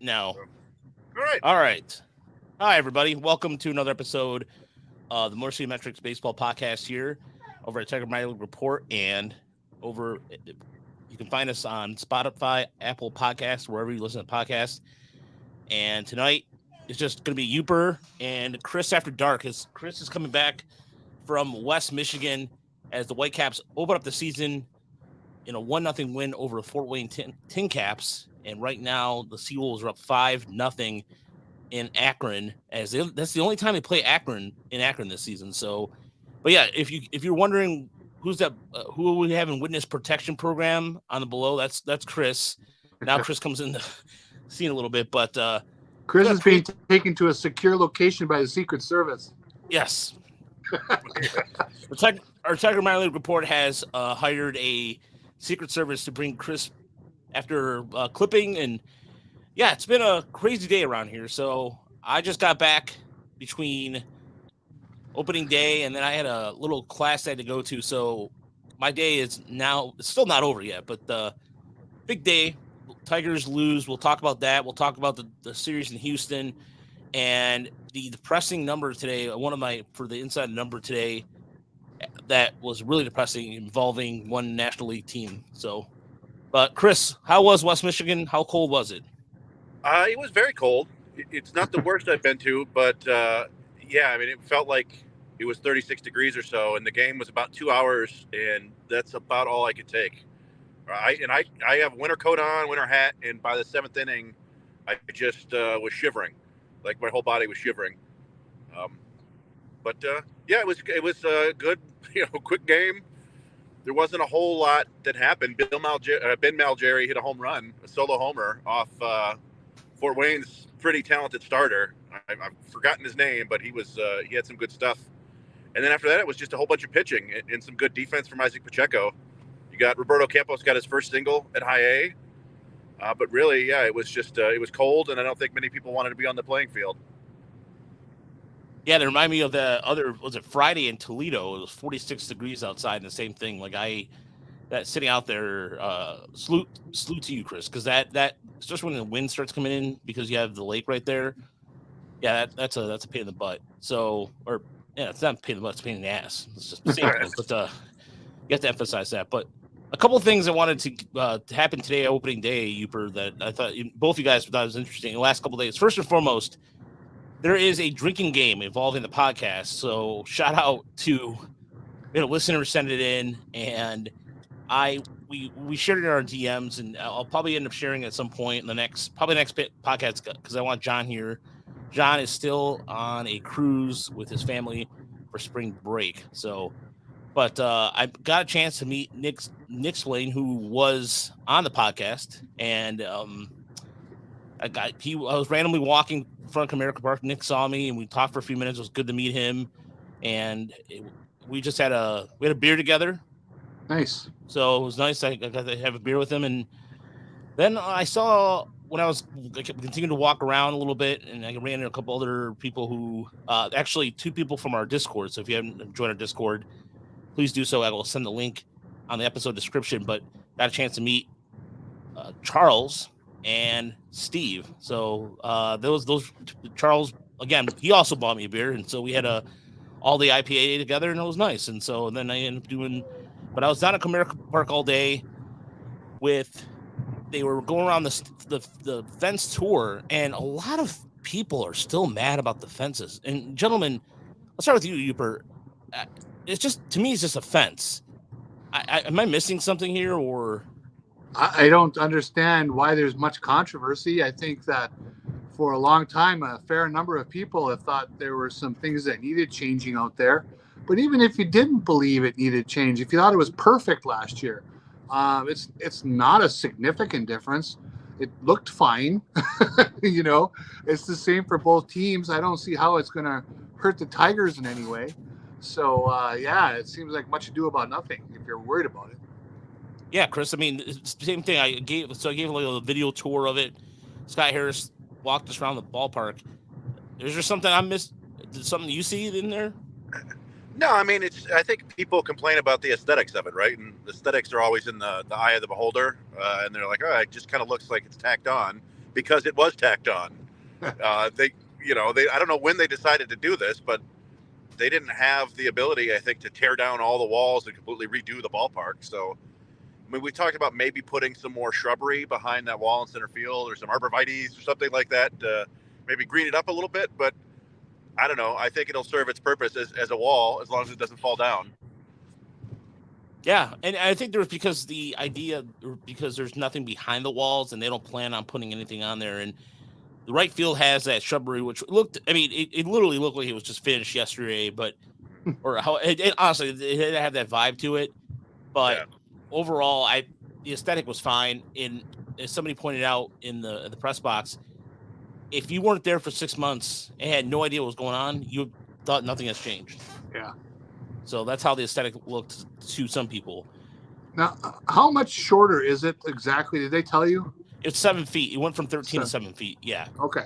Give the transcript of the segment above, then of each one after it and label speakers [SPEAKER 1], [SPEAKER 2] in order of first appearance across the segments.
[SPEAKER 1] No.
[SPEAKER 2] All right.
[SPEAKER 1] All right. Hi, everybody. Welcome to another episode of the Mercy Metrics Baseball Podcast here over at Tiger Minor League Report. And over, you can find us on Spotify, Apple Podcasts, wherever you listen to podcasts. And tonight it's just going to be Yooper and Chris after dark. Chris is coming back from West Michigan as the Whitecaps open up the season in a 1-0 win over the Fort Wayne Tin Caps. And right now the Seawolves are up 5-0 in Akron, that's the only time they play Akron in Akron this season. So, but yeah, if you're wondering who's that, who we have in witness protection program on the below, that's Chris. Now Chris comes in the scene a little bit, but
[SPEAKER 3] Chris is being taken to a secure location by the Secret Service.
[SPEAKER 1] Yes. Our Tiger Minor League Report has hired a Secret Service to bring Chris after clipping, and yeah, it's been a crazy day around here. So I just got back between opening day and then I had a little class I had to go to. So my day is now, it's still not over yet, but the big day, Tigers lose. We'll talk about that. We'll talk about the series in Houston and the depressing number today. For the inside number today, that was really depressing, involving one National League team. So, but Chris, how was West Michigan? How cold was it?
[SPEAKER 2] It was very cold. It's not the worst I've been to, but yeah, I mean, it felt like it was 36 degrees or so, and the game was about 2 hours, and that's about all I could take. I have winter coat on, winter hat, and by the seventh inning, I just was shivering, like my whole body was shivering. But yeah, it was a good, quick game. There wasn't a whole lot that happened. Ben Malgeri hit a home run, a solo homer off Fort Wayne's pretty talented starter. I've forgotten his name, but he had some good stuff. And then after that, it was just a whole bunch of pitching and some good defense from Isaac Pacheco. You got Roberto Campos got his first single at high A. But really, yeah, it was just it was cold, and I don't think many people wanted to be on the playing field.
[SPEAKER 1] Yeah, they remind me of the other, was it Friday in Toledo? It was 46 degrees outside, and the same thing. Like that sitting out there, salute to you, Chris, because that especially when the wind starts coming in because you have the lake right there. Yeah, that's a pain in the butt. So, or yeah, it's not a pain in the butt, it's a pain in the ass. It's just the same thing. But you have to emphasize that. But a couple of things I wanted to happen today, opening day, Yooper, that I thought both you guys thought was interesting. The last couple of days, first and foremost, there is a drinking game involving the podcast. So shout out to a listener sent it in, and we shared it in our DMs, and I'll probably end up sharing it at some point in the next podcast because I want John here. John is still on a cruise with his family for spring break. So, but I got a chance to meet Nick Swain, who was on the podcast, and I was randomly walking in front of Comerica Park. Nick saw me, and we talked for a few minutes. It was good to meet him, and we had a beer together.
[SPEAKER 3] Nice.
[SPEAKER 1] So it was nice. I got to have a beer with him, and then I saw when I continuing to walk around a little bit, and I ran into a couple other people who, actually 2 people from our Discord. So if you haven't joined our Discord, please do so. I will send the link on the episode description. But got a chance to meet Charles and Steve. So those Charles, again, he also bought me a beer, and so we had all the IPA together, and it was nice. And so then I ended up doing. But I was down at Comerica Park all day they were going around the fence tour, and a lot of people are still mad about the fences. And gentlemen, let's start with you, Yooper. It's just, to me, it's just a fence. Am I missing something here, or?
[SPEAKER 3] I don't understand why there's much controversy. I think that for a long time, a fair number of people have thought there were some things that needed changing out there. But even if you didn't believe it needed change, if you thought it was perfect last year, it's not a significant difference. It looked fine. It's the same for both teams. I don't see how it's going to hurt the Tigers in any way. So, yeah, it seems like much ado about nothing if you're worried about it.
[SPEAKER 1] Yeah, Chris, I mean, it's the same thing. I gave like a video tour of it. Scott Harris walked us around the ballpark. Is there something I missed? Something you see in there?
[SPEAKER 2] No, I mean, I think people complain about the aesthetics of it, right? And aesthetics are always in the eye of the beholder. And they're like, oh, it just kind of looks like it's tacked on. because it was tacked on. They I don't know when they decided to do this, but they didn't have the ability, I think, to tear down all the walls and completely redo the ballpark. So, I mean, we talked about maybe putting some more shrubbery behind that wall in center field, or some arborvitaes or something like that, maybe green it up a little bit. But I don't know. I think it'll serve its purpose as a wall, as long as it doesn't fall down.
[SPEAKER 1] Yeah, and I think there's because there's nothing behind the walls, and they don't plan on putting anything on there. And the right field has that shrubbery, which looked, I mean, it literally looked like it was just finished yesterday, but or how it honestly it didn't have that vibe to it. But overall, the aesthetic was fine. And as somebody pointed out in the press box, if you weren't there for 6 months and had no idea what was going on, you thought nothing has changed.
[SPEAKER 3] Yeah.
[SPEAKER 1] So that's how the aesthetic looked to some people.
[SPEAKER 3] Now, how much shorter is it exactly? Did they tell you?
[SPEAKER 1] It's 7 feet. It went from 13 to 7 feet. Yeah.
[SPEAKER 3] Okay.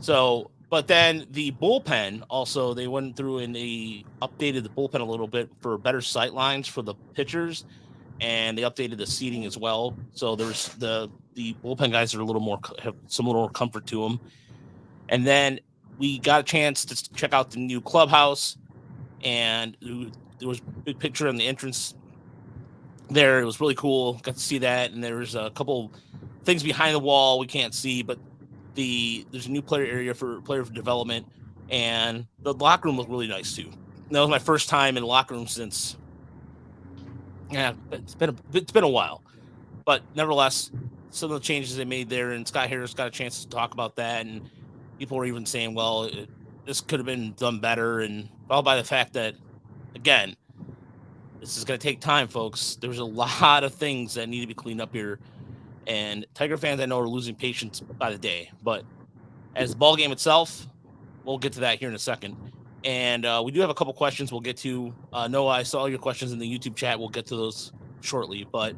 [SPEAKER 1] So, but then the bullpen also, they went through and they updated the bullpen a little bit for better sight lines for the pitchers, and they updated the seating as well. So there's the bullpen guys are have some little more comfort to them. And then we got a chance to check out the new clubhouse, and there was a big picture on the entrance there. It was really cool. Got to see that, and there was a couple things behind the wall we can't see, but there's a new player area for player development, and the locker room was really nice too. That was my first time in the locker room since it's been a while, but nevertheless, some of the changes they made there, and Scott Harris got a chance to talk about that, and people were even saying, well, this could have been done better, and all by the fact that, again, this is going to take time, folks. There's a lot of things that need to be cleaned up here, and Tiger fans I know are losing patience by the day. But as the ball game itself, we'll get to that here in a second. And we do have a couple questions we'll get to. Noah, I saw your questions in the YouTube chat. We'll get to those shortly. But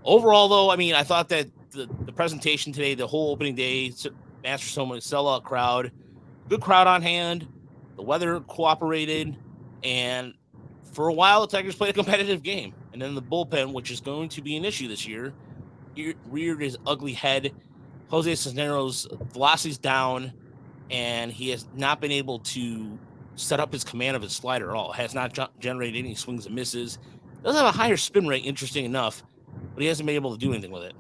[SPEAKER 1] overall, though, I mean, I thought that the presentation today, the whole opening day, Master Soma sellout crowd, good crowd on hand. The weather cooperated, and for a while, the Tigers played a competitive game. And then the bullpen, which is going to be an issue this year, reared his ugly head. Jose Cisneros' velocity's down, and he has not been able to set up his command of his slider at all. Has not generated any swings and misses. Does have a higher spin rate, interesting enough, but he hasn't been able to do anything with it.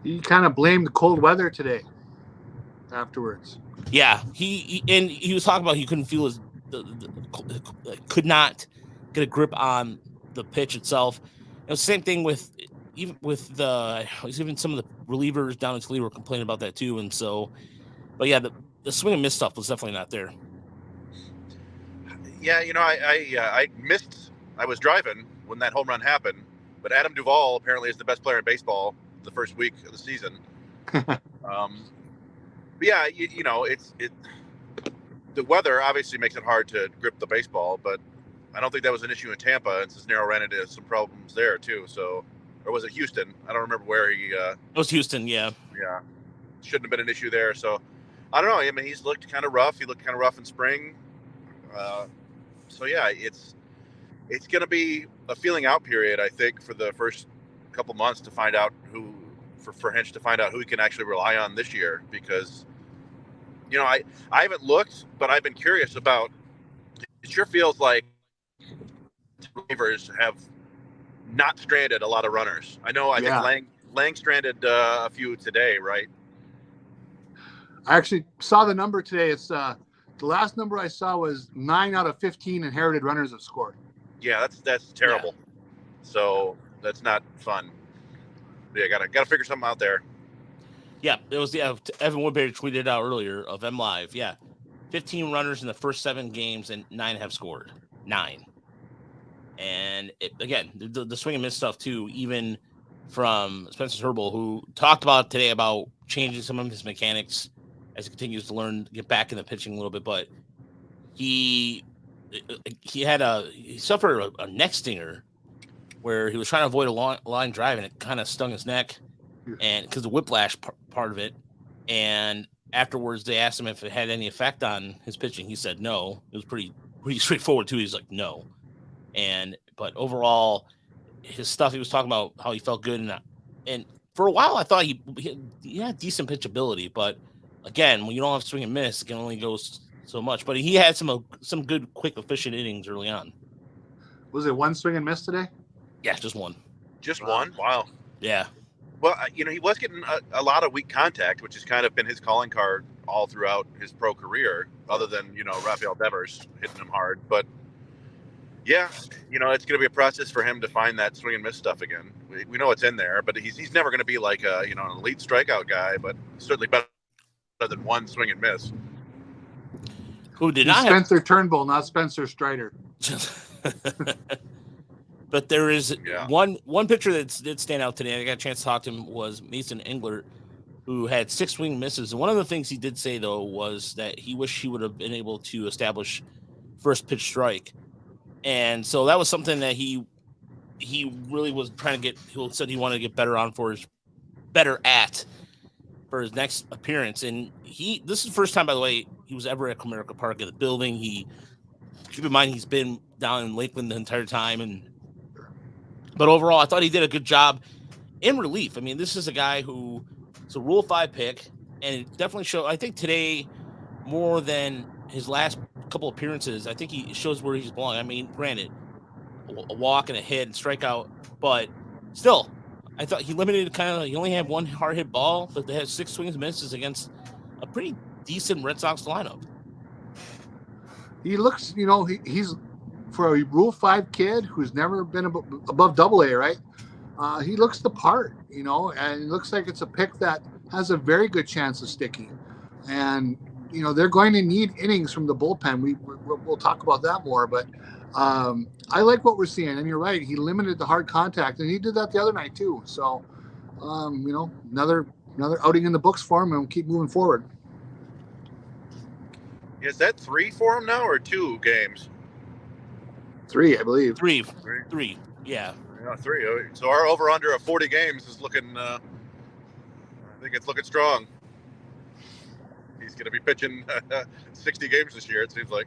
[SPEAKER 3] He kind of blamed the cold weather today afterwards.
[SPEAKER 1] Yeah, he was talking about he couldn't feel could not get a grip on the pitch itself. It was the same thing with even some of the relievers down in Toledo were complaining about that too. And so, but yeah, the swing and miss stuff was definitely not there.
[SPEAKER 2] Yeah, I missed. I was driving when that home run happened, but Adam Duvall apparently is the best player in baseball the first week of the season. But yeah, the weather obviously makes it hard to grip the baseball, but I don't think that was an issue in Tampa, and Cisneros ran into some problems there too. So, or was it Houston? I don't remember where he. It
[SPEAKER 1] was Houston, yeah.
[SPEAKER 2] Yeah, shouldn't have been an issue there. So, I don't know. I mean, he's looked kind of rough. He looked kind of rough in spring. So yeah, it's going to be a feeling out period, I think, for the first couple months to find out for Hinch to find out who he can actually rely on this year, because I haven't looked, but I've been curious about. It sure feels like relievers have not stranded a lot of runners. I know. I think Lang stranded a few today, right?
[SPEAKER 3] I actually saw the number today. It's the last number I saw was 9 out of 15 inherited runners have scored.
[SPEAKER 2] Yeah, that's terrible. Yeah. So that's not fun. Yeah, gotta figure something out there.
[SPEAKER 1] Yeah, it was Evan Woodbury tweeted out earlier of M Live. Yeah, 15 runners in the first 7 games and 9 have scored. 9. And again, the swing and miss stuff too, even from Spencer Herbal, who talked about today about changing some of his mechanics as he continues to learn, get back in the pitching a little bit. But he suffered a neck stinger where he was trying to avoid a line drive, and it kind of stung his neck, and because the whiplash part of it. And afterwards, they asked him if it had any effect on his pitching. He said no. It was pretty straightforward too. He's like no. But overall, his stuff, he was talking about how he felt good, and for a while, I thought he had decent pitchability, but again, when you don't have swing and miss, it can only go so much. But he had some good, quick, efficient innings early on.
[SPEAKER 3] Was it one swing and miss today?
[SPEAKER 1] Yeah, just one.
[SPEAKER 2] Just one? Wow.
[SPEAKER 1] Yeah.
[SPEAKER 2] Well, you know, he was getting a lot of weak contact, which has kind of been his calling card all throughout his pro career, other than, you know, Rafael Devers hitting him hard. But, yeah, you know, it's going to be a process for him to find that swing and miss stuff again. We know it's in there, but he's never going to be like a, you know, an elite strikeout guy, but certainly better than one swing and miss.
[SPEAKER 1] Who did
[SPEAKER 3] He's
[SPEAKER 1] not
[SPEAKER 3] Spencer Turnbull, not Spencer Strider.
[SPEAKER 1] But there is one pitcher that did stand out today. I got a chance to talk to him, was Mason Englert, who had 6 swing misses. And one of the things he did say, though, was that he wished he would have been able to establish first pitch strike. And so that was something that he really was trying to get. He said he wanted to get better for his next appearance. And this is the first time, by the way, he was ever at Comerica Park in the building. Keep in mind, he's been down in Lakeland the entire time. But overall, I thought he did a good job in relief. I mean, this is a guy who is a Rule 5 pick, and it definitely showed. I think today, more than his last couple appearances, I think he shows where he's belonging. I mean, granted, a walk and a hit and strikeout, but still, I thought he he only had one hard hit ball, but they had 6 swings and misses against a pretty decent Red Sox lineup.
[SPEAKER 3] He looks, you know, he's for a Rule 5 kid who's never been above AA, right? He looks the part, you know, and it looks like it's a pick that has a very good chance of sticking. And, you know, they're going to need innings from the bullpen. We'll talk about that more, but I like what we're seeing. And you're right, he limited the hard contact, and he did that the other night too. So, you know, another outing in the books for him, and we'll keep moving forward.
[SPEAKER 2] Is that 3 for him now, or 2 games?
[SPEAKER 3] 3, I believe.
[SPEAKER 1] 3. Yeah.
[SPEAKER 2] 3. So our over/under of 40 games is looking. I think it's looking strong. He's going to be pitching 60 games this year, it seems like.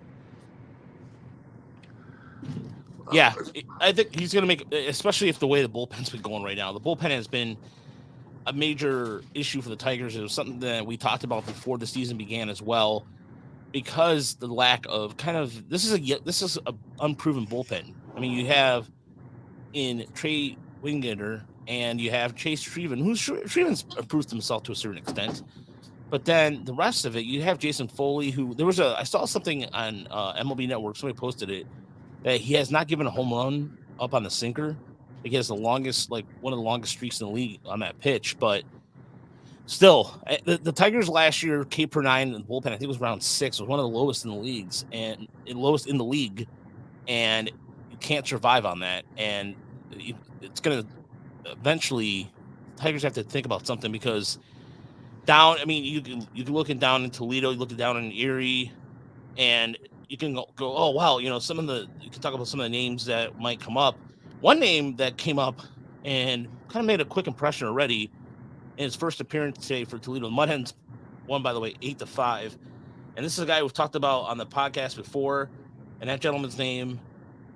[SPEAKER 1] Yeah, I think he's going to make, especially if the way the bullpen's been going right now. The bullpen has been a major issue for the Tigers. It was something that we talked about before the season began as well, because the lack of this is a unproven bullpen. I mean, you have in Trey Wingender and you have Chase Shriven, Shriven's improved himself to a certain extent, but then the rest of it, you have Jason Foley, who I saw something on MLB Network, somebody posted it, that he has not given a home run up on the sinker. He has one of the longest streaks in the league on that pitch, but still, the Tigers last year, K per 9 in the bullpen, I think it was around 6, was one of the lowest in the leagues and lowest in the league, and you can't survive on that. And it's going to eventually, Tigers have to think about something, because down, I mean, you can looking down in Toledo, you looking down in Erie, and you can go, oh wow, you know, you can talk about some of the names that might come up. One name that came up and kind of made a quick impression already in his first appearance today for Toledo. Mud Hens won, by the way, 8-5. And this is a guy we've talked about on the podcast before, and that gentleman's name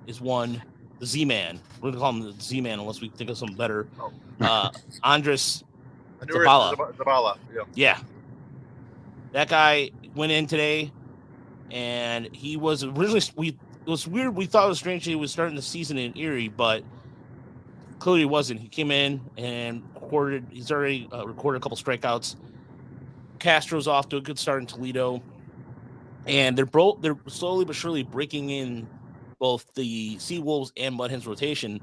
[SPEAKER 1] is the Z-Man. We're going to call him the Z-Man unless we think of something better. Andres
[SPEAKER 2] Zabala.
[SPEAKER 1] Yeah. That guy went in today, and he was originally, it was weird. We thought it was strange he was starting the season in Erie, but clearly he wasn't. He came in and he's already recorded a couple strikeouts. Castro's off to a good start in Toledo, and they're slowly but surely breaking in both the Seawolves and Mud Hens rotation.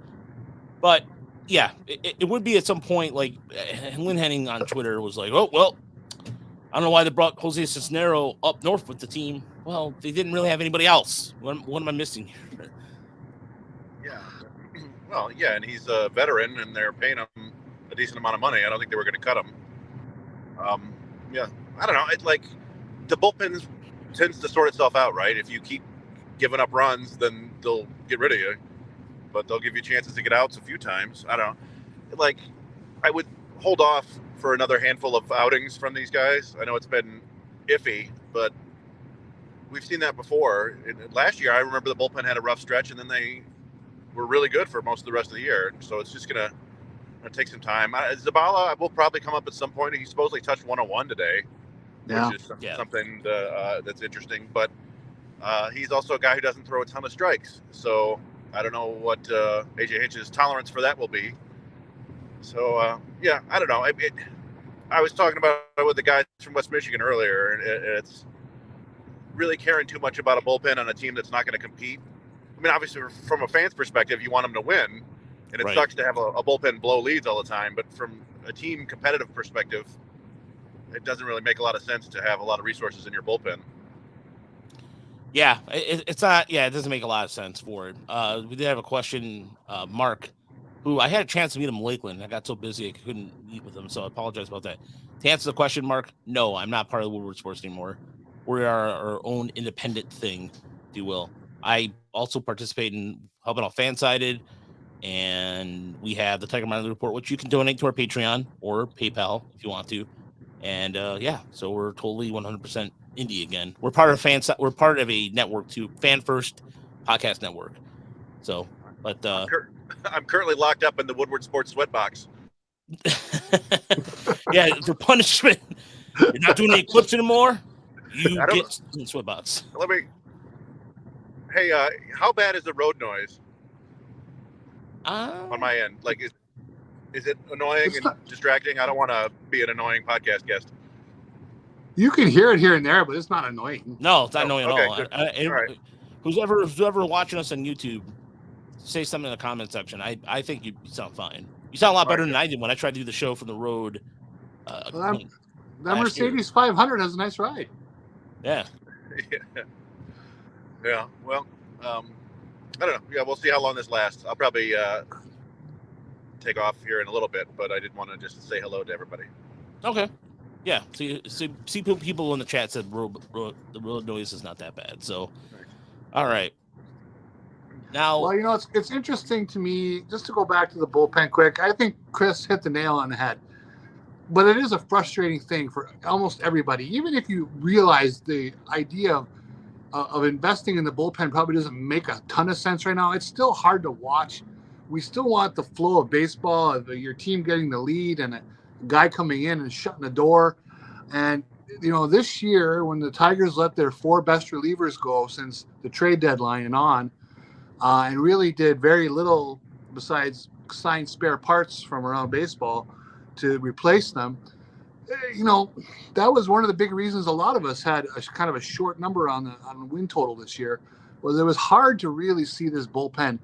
[SPEAKER 1] But yeah, it would be at some point, like Lynn Henning on Twitter was like, oh, well, I don't know why they brought Jose Cisnero up north with the team. Well, they didn't really have anybody else. What am I missing here?
[SPEAKER 2] Yeah. Well, yeah, and he's a veteran, and they're paying him a decent amount of money. I don't think they were going to cut him. Yeah, I don't know. The bullpen tends to sort itself out, right? If you keep giving up runs, then they'll get rid of you. But they'll give you chances to get outs a few times. I don't know. I would hold off for another handful of outings from these guys. I know it's been iffy, but we've seen that before. Last year, I remember the bullpen had a rough stretch, and then they were really good for most of the rest of the year. So it's just gonna to take some time. Zabala will probably come up at some point. He supposedly touched 101 today,
[SPEAKER 3] Yeah.
[SPEAKER 2] which is something that's interesting. But he's also a guy who doesn't throw a ton of strikes. So I don't know what AJ Hinch's tolerance for that will be. So, I don't know. I was talking about it with the guys from West Michigan earlier, and it's really caring too much about a bullpen on a team that's not going to compete. I mean, obviously, from a fan's perspective, you want them to win, and it sucks to have a bullpen blow leads all the time. But from a team competitive perspective, it doesn't really make a lot of sense to have a lot of resources in your bullpen.
[SPEAKER 1] Yeah, it's not. Yeah, it doesn't make a lot of sense for it. We did have a question, Mark, who I had a chance to meet him in Lakeland. I got so busy I couldn't meet with him, so I apologize about that. To answer the question, Mark, no, I'm not part of Woodward Sports anymore. We are our own independent thing, if you will. I also participate in helping out Fansided, and we have the Tiger Minor Report, which you can donate to our Patreon or PayPal if you want to. And so we're totally 100% indie again. We're part of We're part of a network too, Fan First Podcast Network. So, but
[SPEAKER 2] I'm currently locked up in the Woodward Sports sweatbox.
[SPEAKER 1] Yeah, for punishment, you're not doing any clips anymore. You get in the sweatbox.
[SPEAKER 2] Hey, how bad is the road noise on my end? Like, is it annoying and distracting? I don't want to be an annoying podcast guest.
[SPEAKER 3] You can hear it here and there, but it's not annoying.
[SPEAKER 1] No, it's not annoying at all.
[SPEAKER 2] All right.
[SPEAKER 1] Who's ever watching us on YouTube, say something in the comment section. I think you sound fine. You sound a lot better than I did when I tried to do the show from the road.
[SPEAKER 3] That Mercedes 500 has a nice ride.
[SPEAKER 1] Yeah.
[SPEAKER 2] Yeah. Well, I don't know. Yeah, we'll see how long this lasts. I'll probably take off here in a little bit, but I did want to just say hello to everybody.
[SPEAKER 1] Okay. Yeah. See people in the chat said the road noise is not that bad. So, all right. Now,
[SPEAKER 3] well, it's interesting to me, just to go back to the bullpen quick. I think Chris hit the nail on the head, but it is a frustrating thing for almost everybody. Even if you realize the idea of investing in the bullpen probably doesn't make a ton of sense right now, it's still hard to watch. We still want the flow of baseball, of your team getting the lead and a guy coming in and shutting the door. And, this year when the Tigers let their 4 best relievers go since the trade deadline and on, and really did very little besides sign spare parts from around baseball to replace them. That was one of the big reasons a lot of us had a kind of a short number on the win total this year, was it was hard to really see this bullpen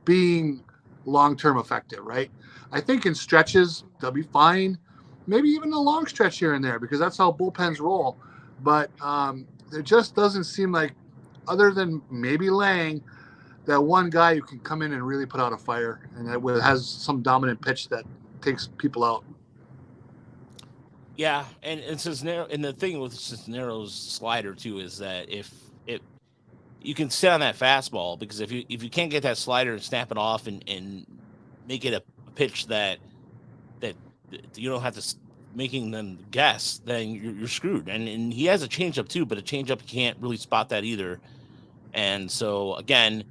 [SPEAKER 3] being long-term effective, right? I think in stretches, they'll be fine. Maybe even a long stretch here and there, because that's how bullpens roll. But there just doesn't seem like, other than maybe Lang, that one guy who can come in and really put out a fire and that has some dominant pitch that takes people out.
[SPEAKER 1] Yeah, and Cisneros, and the thing with Cisneros' slider too is that if you can sit on that fastball, because if you can't get that slider and snap it off and make it a pitch that you don't have to making them guess, then you're screwed. And he has a changeup too, but a changeup you can't really spot that either. And so again,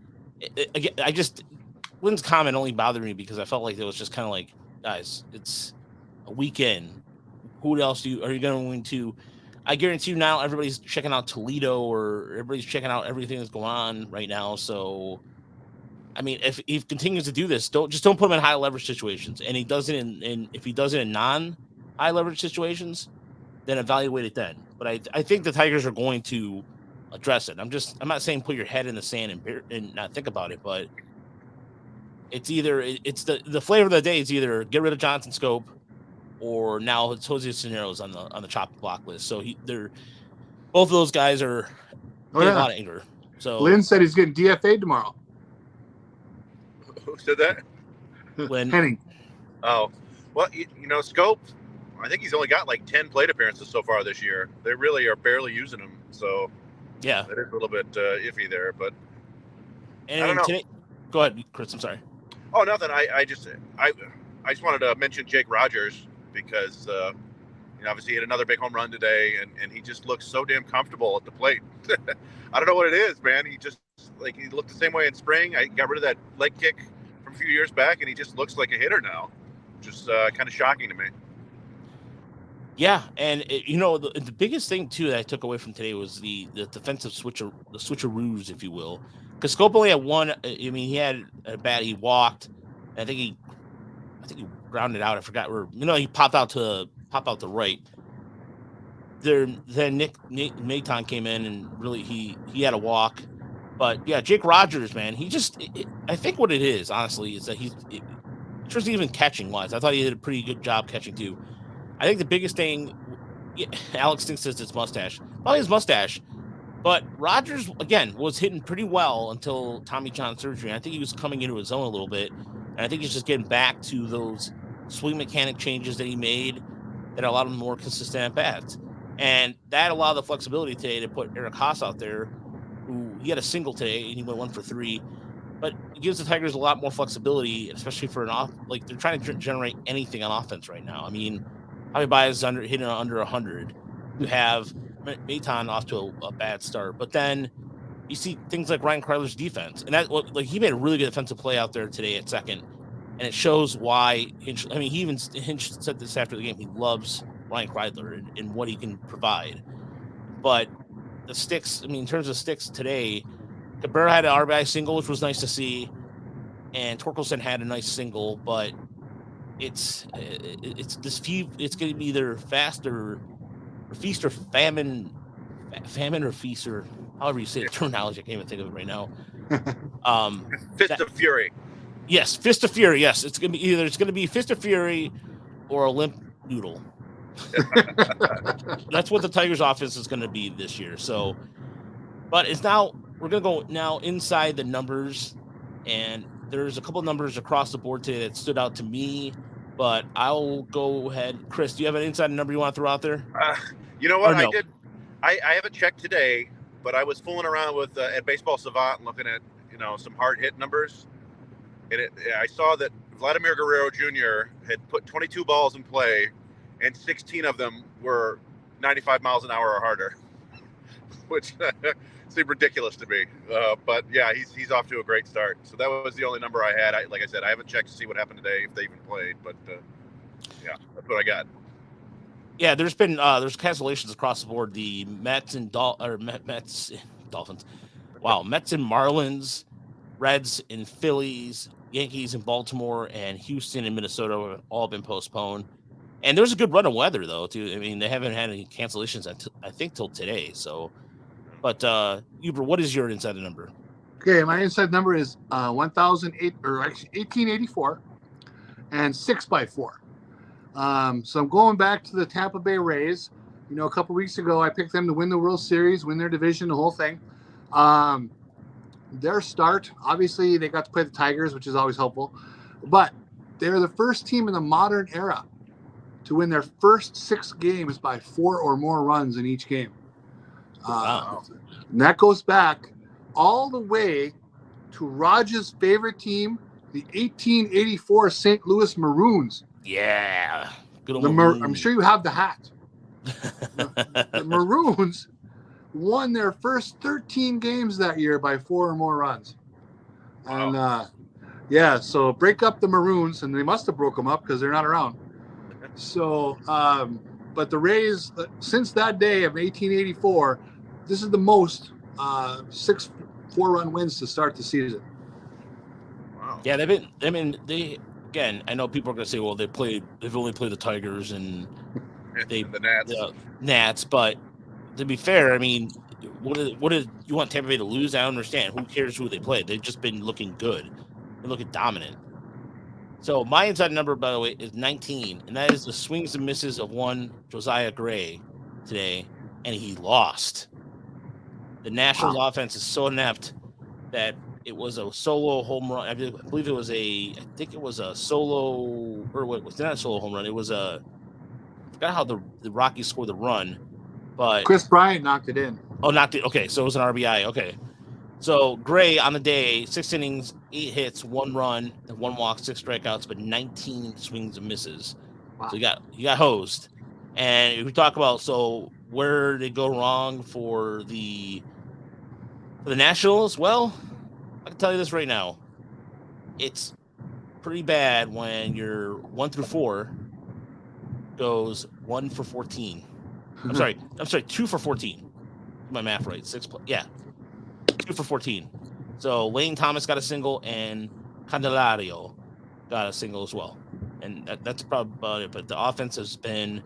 [SPEAKER 1] Lynn's comment only bothered me because I felt like it was just kind of like, guys, it's a weekend. Who else are you going to? I guarantee you now everybody's checking out Toledo, or everybody's checking out everything that's going on right now. So, I mean, if he continues to do this, don't put him in high leverage situations. And he does it if he does it in non high leverage situations, then evaluate it then. But I think the Tigers are going to address it. I'm not saying put your head in the sand and not think about it, but it's the flavor of the day is either get rid of Johnson Scope, or now it's Jose Cisneros on the chopping block list. So both of those guys are a lot of anger. So
[SPEAKER 3] Lynn said he's getting DFA'd tomorrow.
[SPEAKER 2] Who said that?
[SPEAKER 1] Lynn
[SPEAKER 3] Henning.
[SPEAKER 2] Oh, well, Scope, I think he's only got like 10 plate appearances so far this year. They really are barely using him. So
[SPEAKER 1] yeah,
[SPEAKER 2] it is a little bit iffy there, but
[SPEAKER 1] and
[SPEAKER 2] I don't know.
[SPEAKER 1] Go ahead, Chris. I'm sorry.
[SPEAKER 2] Oh, nothing. I just wanted to mention Jake Rogers, because obviously he had another big home run today, and he just looks so damn comfortable at the plate. I don't know what it is, man. He just, he looked the same way in spring. I got rid of that leg kick from a few years back, and he just looks like a hitter now. which is kind of shocking to me.
[SPEAKER 1] Yeah, and the biggest thing too that I took away from today was the defensive switcheroos, if you will. Because Scope only had one. I mean, he had a bat. He walked. I think he grounded out. I forgot where. He popped out to right. Then Nick Maton came in and really he had a walk. But yeah, Jake Rogers, man, he just I think what it is honestly is that he's just even catching wise. I thought he did a pretty good job catching too. I think the biggest thing, Alex thinks it's his mustache. Probably his mustache. But Rogers, again, was hitting pretty well until Tommy John surgery. I think he was coming into his own a little bit. And I think he's just getting back to those swing mechanic changes that he made that allowed him more consistent at bats. And that allowed the flexibility today to put Eric Haas out there, who he had a single today and he went 1 for 3. But it gives the Tigers a lot more flexibility, especially for like they're trying to generate anything on offense right now. I mean, Javi Baez is hitting under 100. You have Maton off to a bad start, but then you see things like Ryan Kreidler's defense, and he made a really good defensive play out there today at second, and it shows why. Hinch said this after the game. He loves Ryan Kreidler and what he can provide, but the sticks. I mean, in terms of sticks today, Cabrera had an RBI single, which was nice to see, and Torkelson had a nice single, but it's going to be either fast or feast or famine or feast, or however you say the terminology. I can't even think of it right now.
[SPEAKER 2] Fist of Fury.
[SPEAKER 1] Yes, Fist of Fury. Yes, it's going to be Fist of Fury or a limp noodle. That's what the Tigers' offense is going to be this year. So, but we're going to go now inside the numbers, and there's a couple of numbers across the board today that stood out to me. But I'll go ahead. Chris, do you have an inside number you want to throw out there?
[SPEAKER 2] You know what? No? I did. I haven't checked today, but I was fooling around with at Baseball Savant looking at some hard hit numbers, and I saw that Vladimir Guerrero Jr. had put 22 balls in play, and 16 of them were 95 miles an hour or harder, which seemed ridiculous to me. But yeah, he's off to a great start. So that was the only number I had. Like I said, I haven't checked to see what happened today, if they even played. But yeah, that's what I got.
[SPEAKER 1] Yeah, there's been there's cancellations across the board. The Mets and Dolphins. Wow, Mets and Marlins, Reds and Phillies, Yankees in Baltimore, and Houston and Minnesota have all been postponed. And there's a good run of weather though, too. I mean, they haven't had any cancellations I think till today. So, but Yooper, what is your inside number?
[SPEAKER 3] Okay, my inside number is 1884 and 6x4. So I'm going back to the Tampa Bay Rays. A couple weeks ago, I picked them to win the World Series, win their division, the whole thing. Their start, obviously, they got to play the Tigers, which is always helpful. But they're the first team in the modern era to win their first 6 games by 4 or more runs in each game.
[SPEAKER 1] Wow.
[SPEAKER 3] And that goes back all the way to Rogers' favorite team, the 1884 St. Louis Maroons.
[SPEAKER 1] Yeah. Good old
[SPEAKER 3] I'm sure you have the hat. The Maroons won their first 13 games that year by 4 or more runs. And so break up the Maroons, and they must have broke them up because they're not around. So, but the Rays, since that day of 1884, this is the most 6 4-run wins to start the season.
[SPEAKER 1] Wow. Yeah, again, I know people are going to say, well, they've only played the Tigers and
[SPEAKER 2] the Nats.
[SPEAKER 1] The Nats, but to be fair, I mean, what did you want Tampa Bay to lose? I don't understand. Who cares who they played? They've just been looking good. They're looking dominant. So my inside number, by the way, is 19, and that is the swings and misses of one Josiah Gray today, and he lost. The Nationals offense is so inept that it was a solo home run. I believe it was a solo, or what was not a solo home run. It was I forgot how the Rockies scored the run, but
[SPEAKER 3] Chris Bryant knocked it in.
[SPEAKER 1] Oh, knocked it. Okay, so it was an RBI. Okay. So Gray on the day, 6 innings, 8 hits, 1 run, 1 walk, 6 strikeouts, but 19 swings and misses. Wow. So you got hosed. And if we talk about where did it go wrong for the Nationals? Well, I can tell you this right now. It's pretty bad when your 1 through 4 goes 1 for 14. I'm sorry, 2 for 14. My math right? 2 for 14. So Lane Thomas got a single and Candelario got a single as well, and that's probably about it. But the offense has been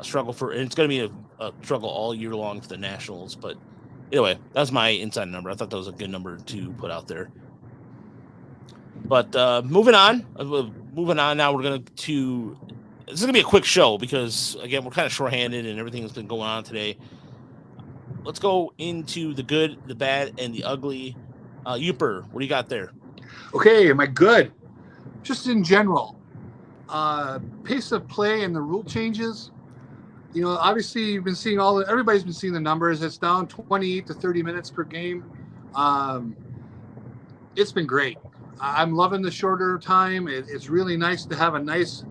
[SPEAKER 1] a struggle and it's going to be a struggle all year long for the Nationals. But anyway, that's my inside number. I thought that was a good number to put out there. But moving on now, we're going to. This is going to be a quick show because, again, we're kind of shorthanded and everything that's been going on today. Let's go into the good, the bad, and the ugly. Yooper, what do you got there?
[SPEAKER 3] Okay, am I good? Just in general, pace of play and the rule changes. You know, obviously you've been seeing everybody's been seeing the numbers. It's down 28 to 30 minutes per game. It's been great. I'm loving the shorter time. It's really nice to have a nice,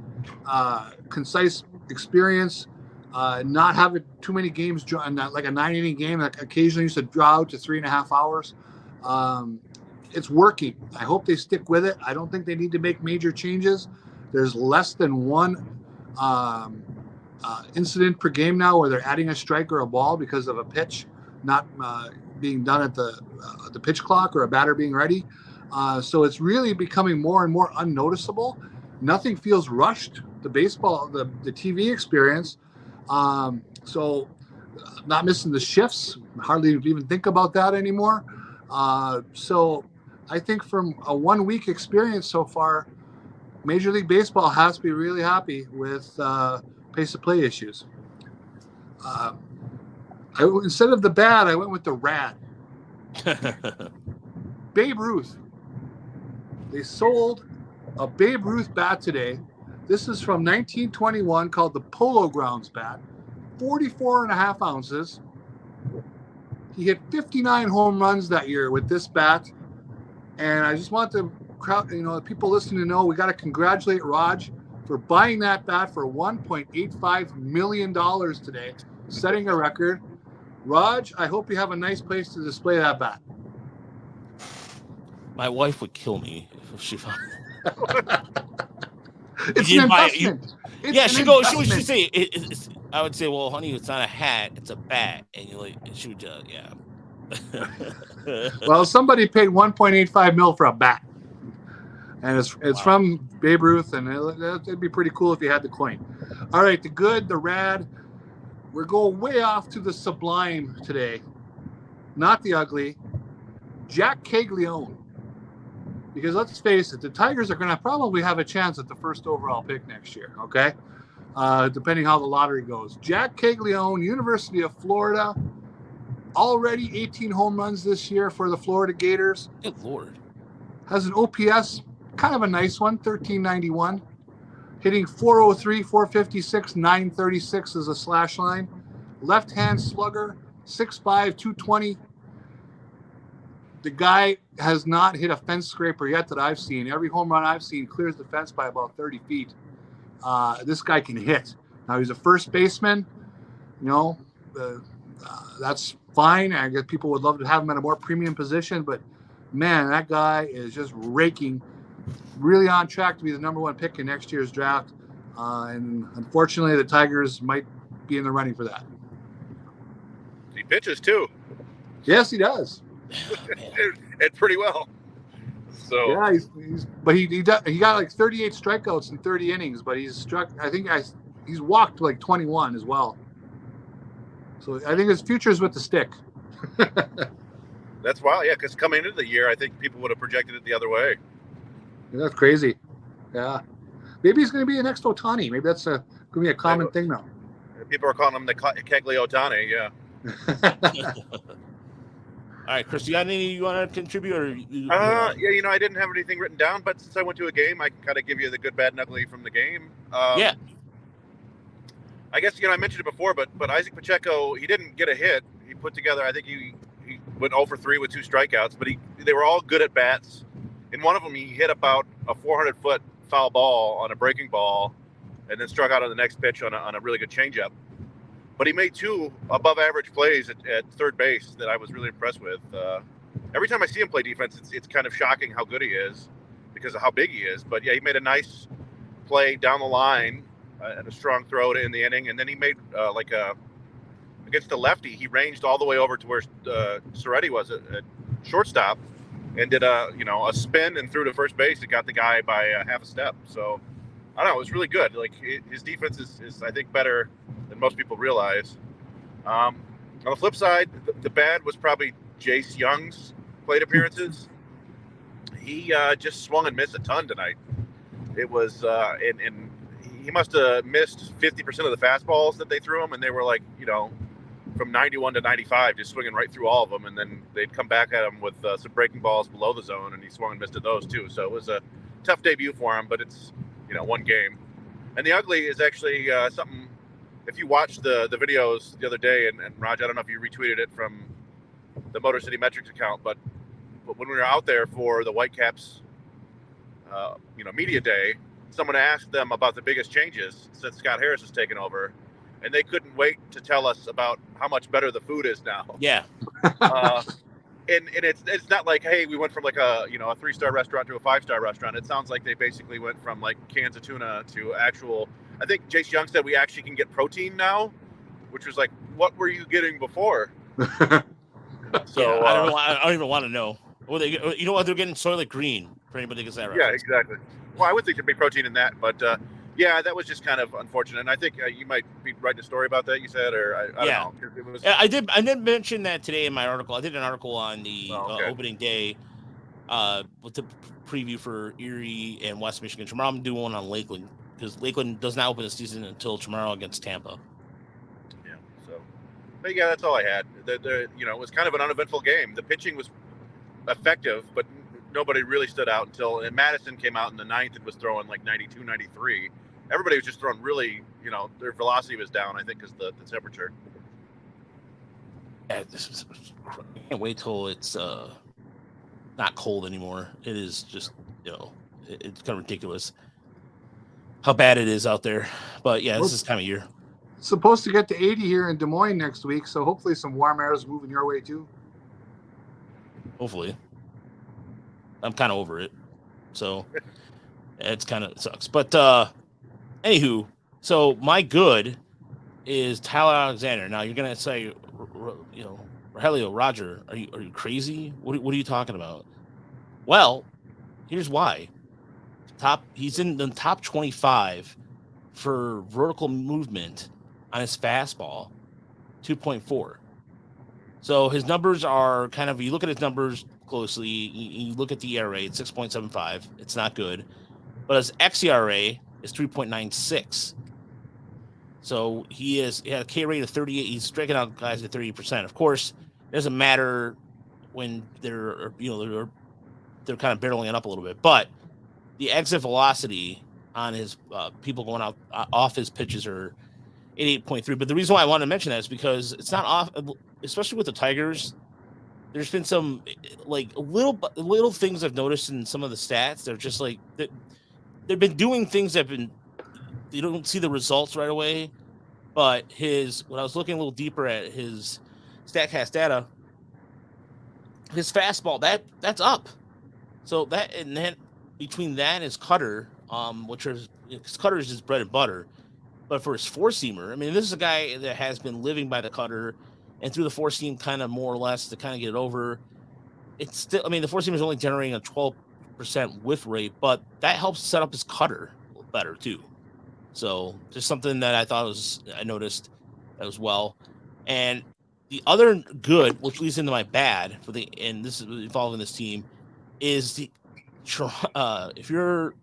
[SPEAKER 3] concise experience. Not having too many games, like a 9-inning game that occasionally used to draw out to 3.5 hours. It's working. I hope they stick with it. I don't think they need to make major changes. There's less than one incident per game now where they're adding a strike or a ball because of a pitch not being done at the pitch clock or a batter being ready. So it's really becoming more and more unnoticeable. Nothing feels rushed. The baseball, the TV experience. So not missing the shifts. Hardly even think about that anymore. So I think from a 1 week experience so far, Major League Baseball has to be really happy with pace of play issues. Instead of the bad, I went with the rad. Babe Ruth. They sold a Babe Ruth bat today. This is from 1921 called the Polo Grounds bat. 44.5 ounces. He hit 59 home runs that year with this bat. And I just want the crowd, the people listening to know, we got to congratulate Raj for buying that bat for $1.85 million today, setting a record. Raj, I hope you have a nice place to display that bat.
[SPEAKER 1] My wife would kill me if she found
[SPEAKER 3] it. It's an investment.
[SPEAKER 1] She would say, I would say, well, honey, it's not a hat, it's a bat. And you're like, she would just, yeah.
[SPEAKER 3] Well, somebody paid $1.85 million for a bat. And it's wow. From Babe Ruth, and it'd be pretty cool if you had the coin. All right, the good, the rad. We're going way off to the sublime today. Not the ugly. Jack Caglione. Because let's face it, the Tigers are going to probably have a chance at the first overall pick next year, okay? Depending how the lottery goes. Jack Caglione, University of Florida. Already 18 home runs this year for the Florida Gators.
[SPEAKER 1] Good Lord.
[SPEAKER 3] Has an OPS, kind of a nice one, 1391. Hitting 403, 456, 936 is a slash line. Left-hand slugger, 6'5", 220. The guy has not hit a fence scraper yet that I've seen. Every home run I've seen clears the fence by about 30 feet. This guy can hit. Now, he's a first baseman. That's fine. I guess people would love to have him in a more premium position, but man, that guy is just raking, really on track to be the number one pick in next year's draft. And unfortunately, the Tigers might be in the running for that.
[SPEAKER 2] He pitches too.
[SPEAKER 3] Yes, he does.
[SPEAKER 2] And pretty well. So
[SPEAKER 3] yeah, he got like 38 strikeouts in 30 innings, but he's struck. He's walked like 21 as well. So I think his future is with the stick.
[SPEAKER 2] That's wild, yeah. Because coming into the year, I think people would have projected it the other way.
[SPEAKER 3] Yeah, that's crazy. Yeah, maybe he's going to be the next Ohtani. Maybe that's going to be a common thing now.
[SPEAKER 2] People are calling him the Kegly Ohtani. Yeah.
[SPEAKER 1] All right, Chris, you got any you want to contribute? Or
[SPEAKER 2] yeah, I didn't have anything written down, but since I went to a game, I can kind of give you the good, bad, and ugly from the game.
[SPEAKER 1] Yeah.
[SPEAKER 2] I guess, I mentioned it before, but Isaac Pacheco, he didn't get a hit. He put together, I think he went 0 for 3 with 2 strikeouts, but they were all good at bats. In one of them, he hit about a 400-foot foul ball on a breaking ball and then struck out on the next pitch on a really good changeup. But he made 2 above-average plays at third base that I was really impressed with. Every time I see him play defense, it's kind of shocking how good he is because of how big he is. But yeah, he made a nice play down the line and a strong throw to end the inning, and then he made against the lefty, he ranged all the way over to where Soretti was at shortstop, and did a spin and threw to first base. It got the guy by half a step. So I don't know, it was really good. Like his defense is I think better than most people realize. On the flip side, the bad was probably Jace Young's plate appearances. He just swung and missed a ton tonight. It was and he must have missed 50% of the fastballs that they threw him, and they were like, from 91 to 95, just swinging right through all of them, and then they'd come back at him with some breaking balls below the zone, and he swung and missed at those too. So it was a tough debut for him, but it's one game. And the ugly is actually something. If you watched the videos the other day, and Raj, I don't know if you retweeted it from the Motor City Metrics account, but when we were out there for the Whitecaps, media day, someone asked them about the biggest changes since Scott Harris has taken over, and they couldn't wait to tell us about how much better the food is now.
[SPEAKER 1] Yeah.
[SPEAKER 2] And it's not like, hey, we went from like a 3-star restaurant to a 5-star restaurant. It sounds like they basically went from like cans of tuna to actual. I think Jace Young said we actually can get protein now, which was like, what were you getting before?
[SPEAKER 1] So I don't even want to know. Well, you know what? They're getting Soylent Green for anybody that gets that reference.
[SPEAKER 2] Yeah, exactly. Well, I would think there'd be protein in that, but yeah, that was just kind of unfortunate. And I think you might be writing a story about that. You said, or I don't know. It was...
[SPEAKER 1] I did mention that today in my article. I did an article on the opening day with the preview for Erie and West Michigan. Tomorrow I'm doing one on Lakeland because Lakeland does not open the season until tomorrow against Tampa.
[SPEAKER 2] Yeah. So, but yeah, that's all I had. It was kind of an uneventful game. The pitching was effective, but nobody really stood out until Madison came out in the ninth and was throwing like 92, 93. Everybody was just throwing really, their velocity was down, I think, because the temperature.
[SPEAKER 1] Yeah, I can't wait till it's not cold anymore. It is just, it's kind of ridiculous how bad it is out there. But yeah, this is time of year.
[SPEAKER 3] It's supposed to get to 80 here in Des Moines next week, so hopefully some warm air is moving your way too.
[SPEAKER 1] Hopefully. I'm kind of over it. So it's kind of sucks. But anywho, so my good is Tyler Alexander. Now you're gonna say, Rogelio, Roger, are you crazy? What are you talking about? Well, here's why. He's in the top 25 for vertical movement on his fastball, 2.4. So his numbers are kind of, you look at his numbers closely, you look at the ERA, it's 6.75. It's not good. But his xERA is 3.96. So he had a K rate of 38. He's striking out guys at 38%. Of course, it doesn't matter when they're kind of barreling it up a little bit. But the exit velocity on his people going out off his pitches are 88.3. But the reason why I wanted to mention that is because it's not off, especially with the Tigers. There's been some like little things I've noticed in some of the stats. They're just like they've been doing things you don't see the results right away. But when I was looking a little deeper at his StatCast data, his fastball that's up. So that, and then between that and his cutter, his cutter is his bread and butter. But for his four-seamer, I mean, this is a guy that has been living by the cutter and through the four-seam kind of more or less to kind of get it over. It's still, I mean, the four-seamer is only generating a 12% whiff rate, but that helps set up his cutter better too. So just something that I noticed as well. And the other good, which leads into my bad and this is involving this team, is if you're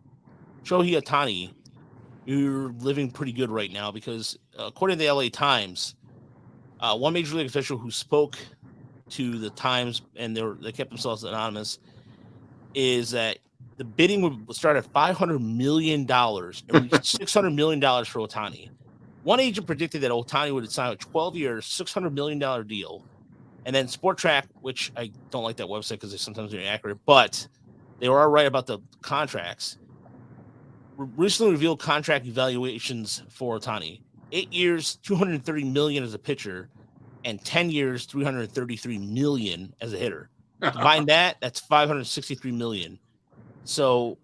[SPEAKER 1] Shohei Ohtani, you're living pretty good right now because according to the LA Times, one major league official who spoke to the Times and they kept themselves anonymous is that the bidding would start at $500 million and reach $600 million for Ohtani. One agent predicted that Ohtani would sign a 12-year, $600 million deal. And then Sport Track, which I don't like that website because they sometimes are inaccurate, but they were all right about the contracts, recently revealed contract evaluations for Ohtani. 8 years, $230 million as a pitcher, and 10 years, $333 million as a hitter. Combine that's $563 million. So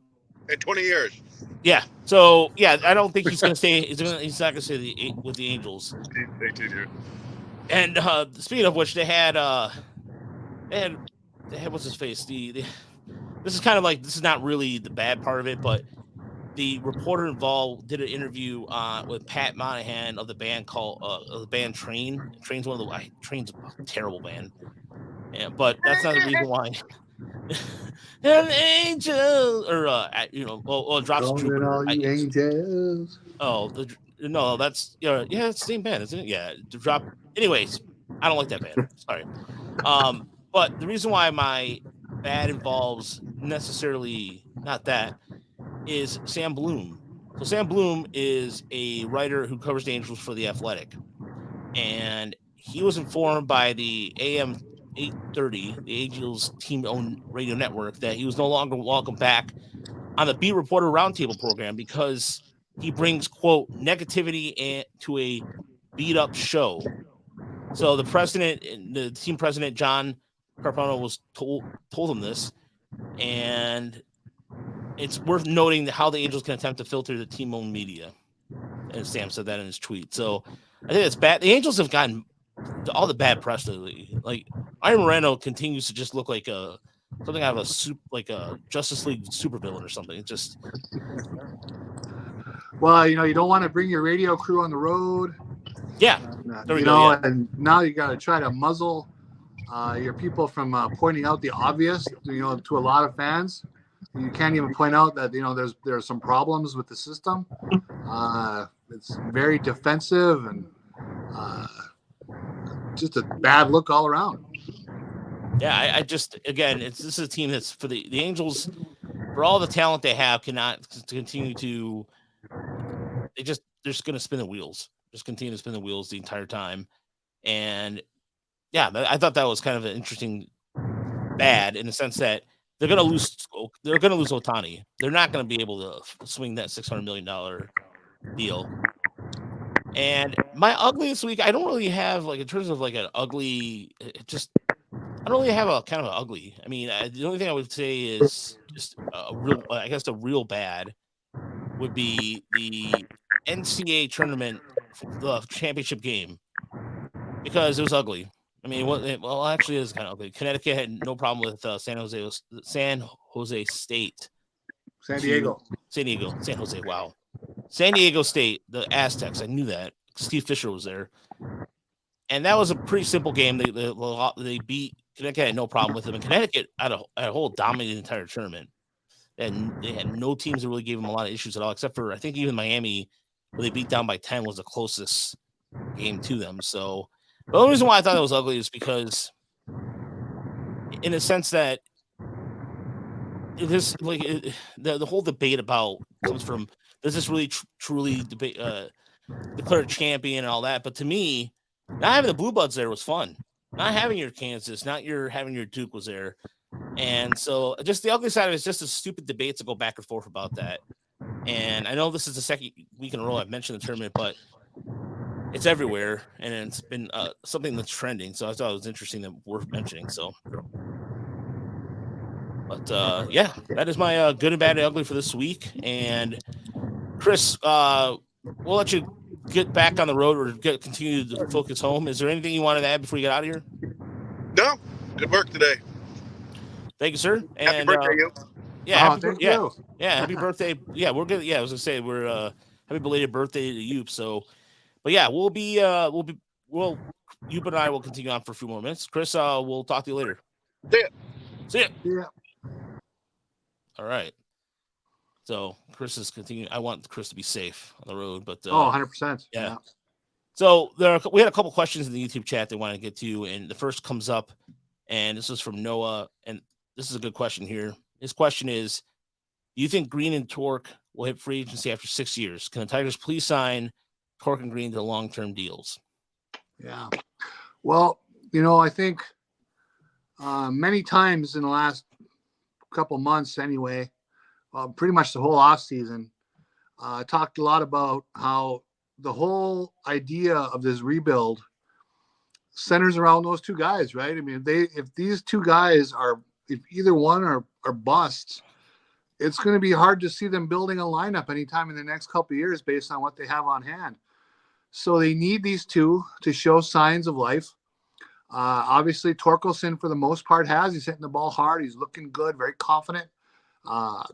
[SPEAKER 2] In 20 years.
[SPEAKER 1] Yeah. So yeah, I don't think he's going to stay. He's not going to stay with the Angels.
[SPEAKER 2] 18 years.
[SPEAKER 1] And speaking of which, they had what's his face? This is kind of like, this is not really the bad part of it, but the reporter involved did an interview with Pat Monahan of the band called the band Train. Train's Train's a terrible band, but that's not the reason why. An angel, or well, it drops
[SPEAKER 3] Calling all you angels.
[SPEAKER 1] No, that's yeah, it's the same band, isn't it? Yeah, to drop. Anyways, I don't like that band. Sorry. But the reason why my bad involves necessarily not that is Sam Bloom. So Sam Bloom is a writer who covers the Angels for The Athletic, and he was informed by the AM 830, the Angels team-owned radio network, that he was no longer welcome back on the Beat Reporter Roundtable program because he brings, quote, negativity to a beat-up show. So the team president, John Carpano, was told him this, and it's worth noting how the Angels can attempt to filter the team-owned media. And Sam said that in his tweet. So I think it's bad. The Angels have gotten all the bad press lately. Like, Iron Moreno continues to just look like something out of a Justice League supervillain or something. It's just,
[SPEAKER 3] well, you don't want to bring your radio crew on the road.
[SPEAKER 1] Yeah,
[SPEAKER 3] and now you got to try to muzzle your people from pointing out the obvious. To a lot of fans, you can't even point out that there's some problems with the system. It's very defensive and just a bad look all around.
[SPEAKER 1] Yeah, I just, again, this is a team that's, for the Angels, for all the talent they have, cannot continue to. They're just going to spin the wheels. Just continue to spin the wheels the entire time. And yeah, I thought that was kind of an interesting bad in the sense that they're going to lose Ohtani. They're not going to be able to swing that $600 million deal. And my ugly this week, I don't really have, like, in terms of like an ugly, I don't really have a kind of an ugly. I mean, the only thing I would say is just a real bad would be the NCAA tournament, the championship game, because it was ugly. I mean, actually, it is kind of ugly. Connecticut had no problem with San Jose State.
[SPEAKER 3] San Diego.
[SPEAKER 1] Wow. San Diego State, the Aztecs. I knew that. Steve Fisher was there. And that was a pretty simple game. They beat Connecticut, had no problem with them. And Connecticut had a whole dominated entire tournament. And they had no teams that really gave them a lot of issues at all, except for, I think, even Miami, where they beat down by 10, was the closest game to them. So the only reason why I thought it was ugly is because, in a sense that this, like, the whole debate about comes from, does this really truly declare a champion and all that? But to me, not having the Blue Buds there was fun. Not having your Kansas, having your Duke was there. And so just the ugly side of it is just the stupid debates that go back and forth about that. And I know this is the second week in a row I've mentioned the tournament, but it's everywhere, and it's been something that's trending. So I thought it was interesting and worth mentioning. So, but yeah, that is my good and bad and ugly for this week. And Chris, we'll let you get back on the road or continue to focus home. Is there anything you wanted to add before you get out of here?
[SPEAKER 2] No, good work today.
[SPEAKER 1] Thank you, sir.
[SPEAKER 2] Happy birthday, you.
[SPEAKER 1] Yeah,
[SPEAKER 3] thank you.
[SPEAKER 1] Yeah, happy birthday. Yeah, we're good. Yeah, I was gonna say we're happy belated birthday to you. So, but yeah, Yooper and I will continue on for a few more minutes. Chris, we'll talk to you later. See ya.
[SPEAKER 3] Yeah.
[SPEAKER 1] All right. So Chris is continuing. I want Chris to be safe on the road, but
[SPEAKER 3] 100%.
[SPEAKER 1] Yeah. So we had a couple questions in the YouTube chat they wanted to get to, and the first comes up, and this is from Noah, and this is a good question here. His question is, do you think Green and Torque will hit free agency after 6 years? Can the Tigers please sign Torque and Green to long-term deals?
[SPEAKER 3] Yeah. Well, I think many times in the last couple months anyway, pretty much the whole offseason, talked a lot about how the whole idea of this rebuild centers around those two guys, right? I mean, if these two guys if either one are busts, it's going to be hard to see them building a lineup anytime in the next couple of years based on what they have on hand. So they need these two to show signs of life. Obviously, Torkelson, for the most part, he's hitting the ball hard. He's looking good, very confident.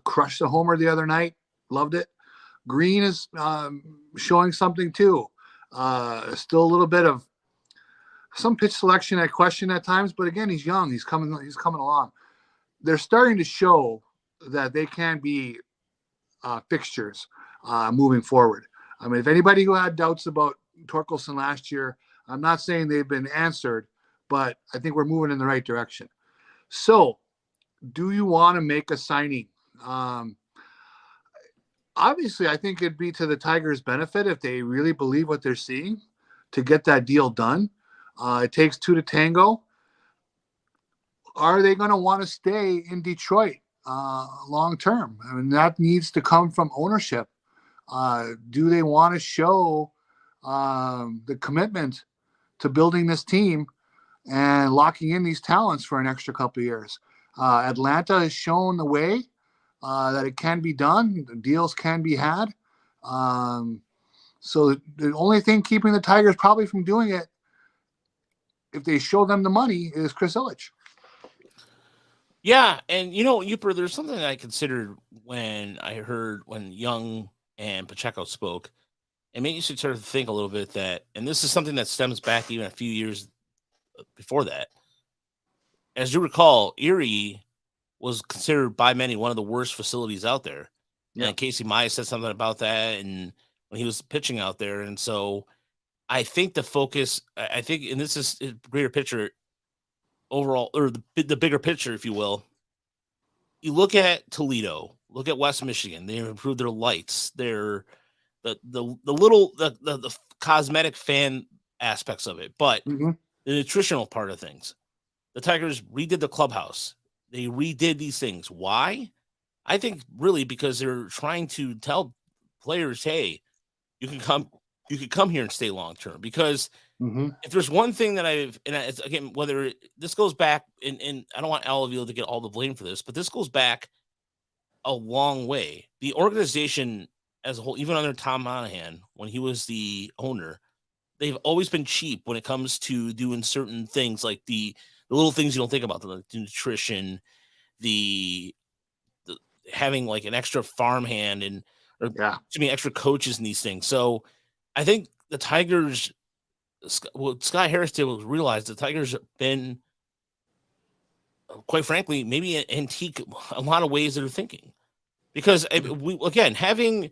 [SPEAKER 3] Crushed the homer the other night. Loved it. Green is showing something too. Still a little bit of some pitch selection I question at times, but again, he's young. He's coming along. They're starting to show that they can be fixtures moving forward. I mean, if anybody who had doubts about Torkelson last year, I'm not saying they've been answered, but I think we're moving in the right direction. So, do you want to make a signing? Obviously, I think it'd be to the Tigers' benefit if they really believe what they're seeing to get that deal done. It takes two to tango. Are they going to want to stay in Detroit long term? I mean, that needs to come from ownership. Do they want to show the commitment to building this team and locking in these talents for an extra couple of years? Atlanta has shown the way that it can be done. The deals can be had. So the only thing keeping the Tigers probably from doing it, if they show them the money, is Chris Ilitch.
[SPEAKER 1] Yeah, and Yooper, there's something that I considered when I heard when Young and Pacheco spoke. It made you sort of think a little bit that, and this is something that stems back even a few years before that. As you recall, Erie was considered by many one of the worst facilities out there. Yeah. And Casey Mize said something about that, and when he was pitching out there. And so I think the focus, and this is a greater picture overall, or the bigger picture, if you will. You look at Toledo, look at West Michigan. They've improved their lights, their the cosmetic fan aspects of it, but the nutritional part of things. The Tigers redid the clubhouse. They redid these things. Why? I think really because they're trying to tell players, hey, you can come here and stay long term. Because if there's one thing that again, whether this goes back, and I don't want Alaville to get all the blame for this, but this goes back a long way. The organization as a whole, even under Tom Monahan, when he was the owner, they've always been cheap when it comes to doing certain things, like the little things you don't think about, the nutrition, the having like an extra farmhand extra coaches in these things. So I think the Tigers, what Scott Harris did was realize the Tigers have been, quite frankly, maybe an antique a lot of ways that are thinking. Because having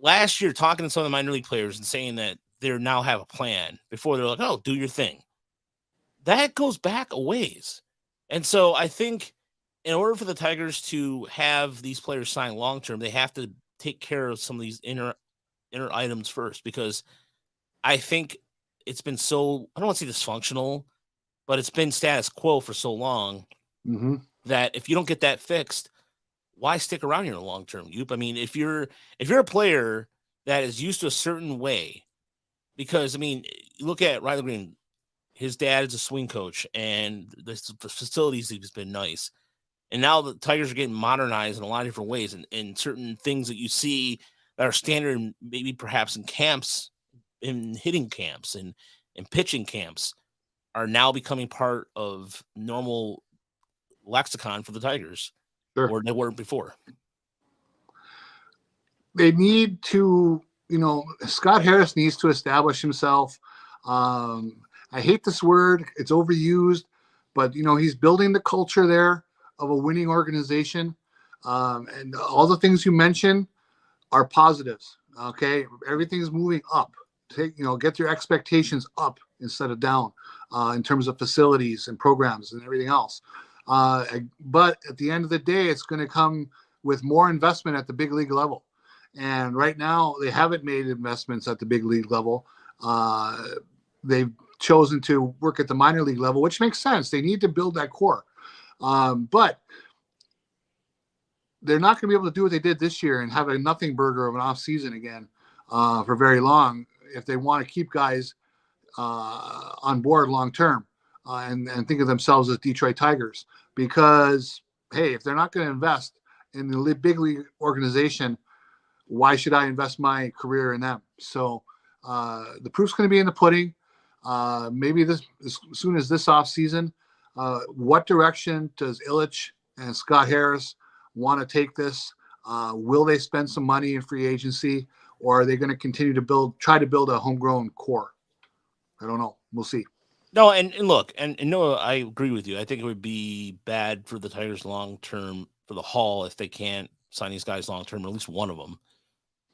[SPEAKER 1] last year talking to some of the minor league players and saying that they now have a plan before they're like, oh, do your thing. That goes back a ways. And so I think in order for the Tigers to have these players sign long-term, they have to take care of some of these inner items first, because I think it's been so, I don't want to say dysfunctional, but it's been status quo for so long that if you don't get that fixed, why stick around here in the long term, Yoop? I mean, if you're a player that is used to a certain way, because I mean, you look at Riley Green, his dad is a swing coach, and the facilities have been nice. And now the Tigers are getting modernized in a lot of different ways, and certain things that you see that are standard, maybe perhaps in camps, in hitting camps and pitching camps, are now becoming part of normal lexicon for the Tigers. Sure. Or they weren't before.
[SPEAKER 3] They need to, Scott Harris needs to establish himself. I hate this word. It's overused, but, he's building the culture there of a winning organization. And all the things you mentioned are positives. Okay. Everything's moving up. Get your expectations up instead of down in terms of facilities and programs and everything else. But at the end of the day, it's going to come with more investment at the big league level. And right now, they haven't made investments at the big league level. They've chosen to work at the minor league level, which makes sense. They need to build that core. But they're not going to be able to do what they did this year and have a nothing burger of an off season again for very long if they want to keep guys on board long term. And think of themselves as Detroit Tigers, because, hey, if they're not going to invest in the big league organization, why should I invest my career in them? So the proof's going to be in the pudding. Maybe this as soon as this offseason, what direction does Ilitch and Scott Harris want to take this? Will they spend some money in free agency, or are they going to continue to try to build a homegrown core? I don't know. We'll see.
[SPEAKER 1] No, and look, and no, I agree with you. I think it would be bad for the Tigers long term for the haul if they can't sign these guys long term, or at least one of them.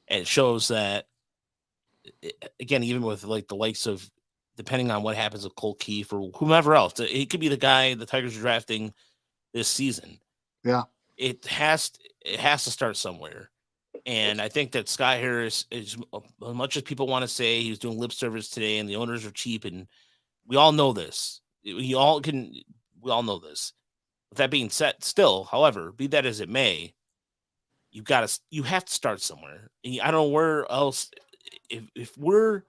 [SPEAKER 1] And it shows that, again, even with like the likes of, depending on what happens with Cole Keefe or whomever else, it could be the guy the Tigers are drafting this season.
[SPEAKER 3] Yeah,
[SPEAKER 1] it has to start somewhere. And I think that Scott Harris, is, as much as people want to say he's doing lip service today and the owners are cheap, and we all know this. We all know this. With that being said, still, however, be that as it may, you have to start somewhere. And I don't know where else. If we're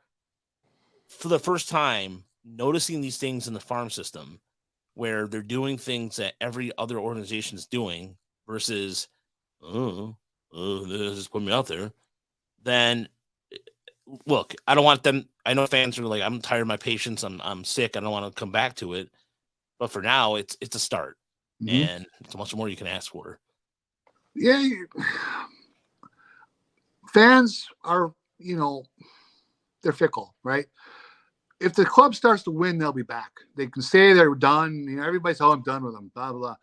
[SPEAKER 1] for the first time noticing these things in the farm system, where they're doing things that every other organization is doing versus, this just put me out there, then look, I don't want them. I know fans are like, I'm tired of my patience. I'm sick. I don't want to come back to it. But for now, it's a start, and it's much more you can ask for.
[SPEAKER 3] Yeah, fans are, they're fickle, right? If the club starts to win, they'll be back. They can say they're done. Everybody's, I'm done with them. Blah blah.